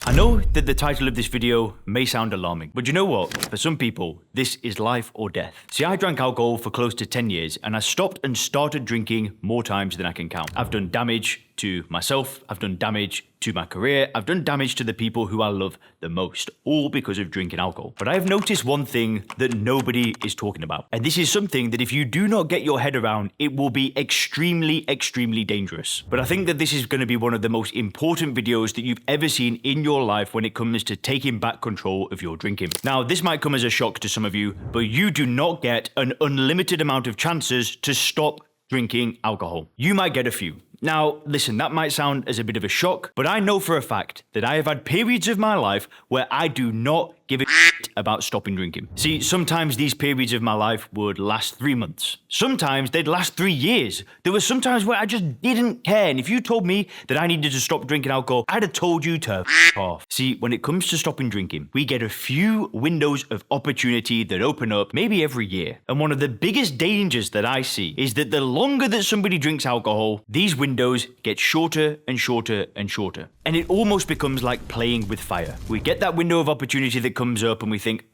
I know that the title of this video may sound alarming, but you know what? For some people, this is life or death. See, I drank alcohol for close to 10 years and I stopped and started drinking more times than I can count. I've done damage to myself, I've done damage to my career, I've done damage to the people who I love the most, all because of drinking alcohol. But I've noticed one thing that nobody is talking about. And this is something that if you do not get your head around, it will be extremely dangerous. But I think that this is going to be one of the most important videos that you've ever seen in your life when it comes to taking back control of your drinking. Now, this might come as a shock to some of you, but you do not get an unlimited amount of chances to stop drinking alcohol. You might get a few. Now, listen, that might sound as a bit of a shock, but I know for a fact that I have had periods of my life where I do not give a shit about stopping drinking. See, sometimes these periods of my life would last 3 months. Sometimes they'd last 3 years. There were some times where I just didn't care, and if you told me that I needed to stop drinking alcohol, I'd have told you to f off. See, when it comes to stopping drinking, we get a few windows of opportunity that open up maybe every year. And one of the biggest dangers that I see is that the longer that somebody drinks alcohol, these windows get shorter and shorter and shorter. And it almost becomes like playing with fire. We get that window of opportunity that comes up and we think,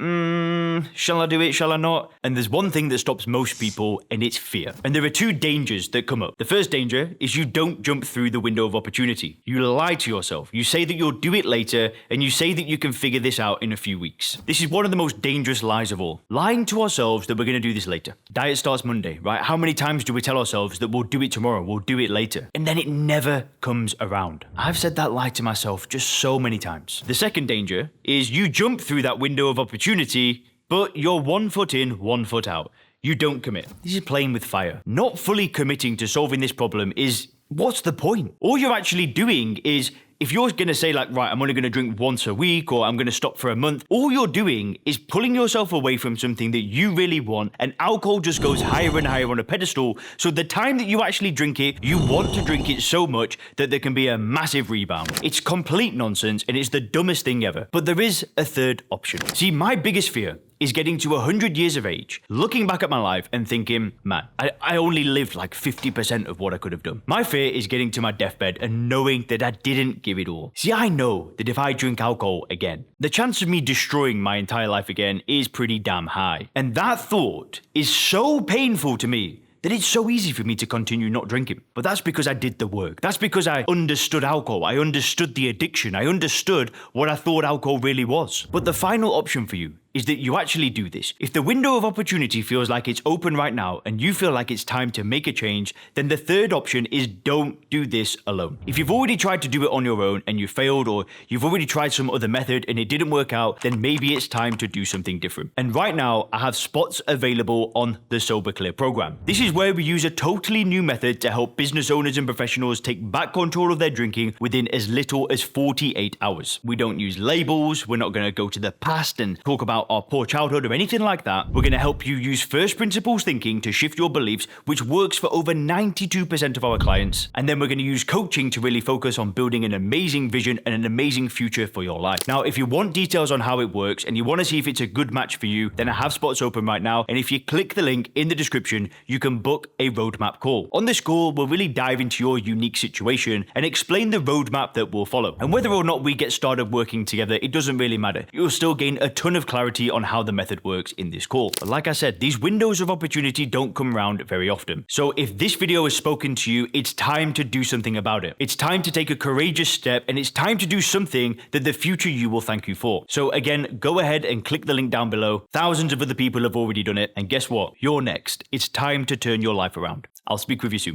shall I do it? Shall I not? And there's one thing that stops most people, and it's fear. And there are two dangers that come up. The first danger is you don't jump through the window of opportunity. You lie to yourself. You say that you'll do it later, and you say that you can figure this out in a few weeks. This is one of the most dangerous lies of all. Lying to ourselves that we're going to do this later. Diet starts Monday, right? How many times do we tell ourselves that we'll do it tomorrow, we'll do it later? And then it never comes around. I've said that lie to myself just so many times. The second danger is you jump through that window of opportunity, but you're 1 foot in, 1 foot out. You don't commit. This is playing with fire. Not fully committing to solving this problem is, what's the point? All you're actually doing is, if you're going to say like, right, I'm only going to drink once a week or I'm going to stop for a month, all you're doing is pulling yourself away from something that you really want, and alcohol just goes higher and higher on a pedestal. So the time that you actually drink it, you want to drink it so much that there can be a massive rebound. It's complete nonsense and it's the dumbest thing ever. But there is a third option. See, my biggest fear is getting to 100 years of age, looking back at my life and thinking, man, I only lived like 50% of what I could have done. My fear is getting to my deathbed and knowing that I didn't give it all. See, I know that if I drink alcohol again, the chance of me destroying my entire life again is pretty damn high. And that thought is so painful to me that it's so easy for me to continue not drinking. But that's because I did the work. That's because I understood alcohol. I understood the addiction. I understood what I thought alcohol really was. But the final option for you is that you actually do this. If the window of opportunity feels like it's open right now and you feel like it's time to make a change, then the third option is don't do this alone. If you've already tried to do it on your own and you failed, or you've already tried some other method and it didn't work out, then maybe it's time to do something different. And right now, I have spots available on the Sober Clear program. This is where we use a totally new method to help business owners and professionals take back control of their drinking within as little as 48 hours. We don't use labels. We're not going to go to the past and talk about our poor childhood or anything like that. We're going to help you use first principles thinking to shift your beliefs, which works for over 92% of our clients. And then we're going to use coaching to really focus on building an amazing vision and an amazing future for your life. Now, if you want details on how it works and you want to see if it's a good match for you, then I have spots open right now. And if you click the link in the description, you can book a roadmap call. On this call, we'll really dive into your unique situation and explain the roadmap that we'll follow. And whether or not we get started working together, it doesn't really matter. You'll still gain a ton of clarity on how the method works in this call. But like I said, these windows of opportunity don't come around very often. So if this video has spoken to you, it's time to do something about it. It's time to take a courageous step, and it's time to do something that the future you will thank you for. So again, go ahead and click the link down below. Thousands of other people have already done it. And guess what? You're next. It's time to turn your life around. I'll speak with you soon.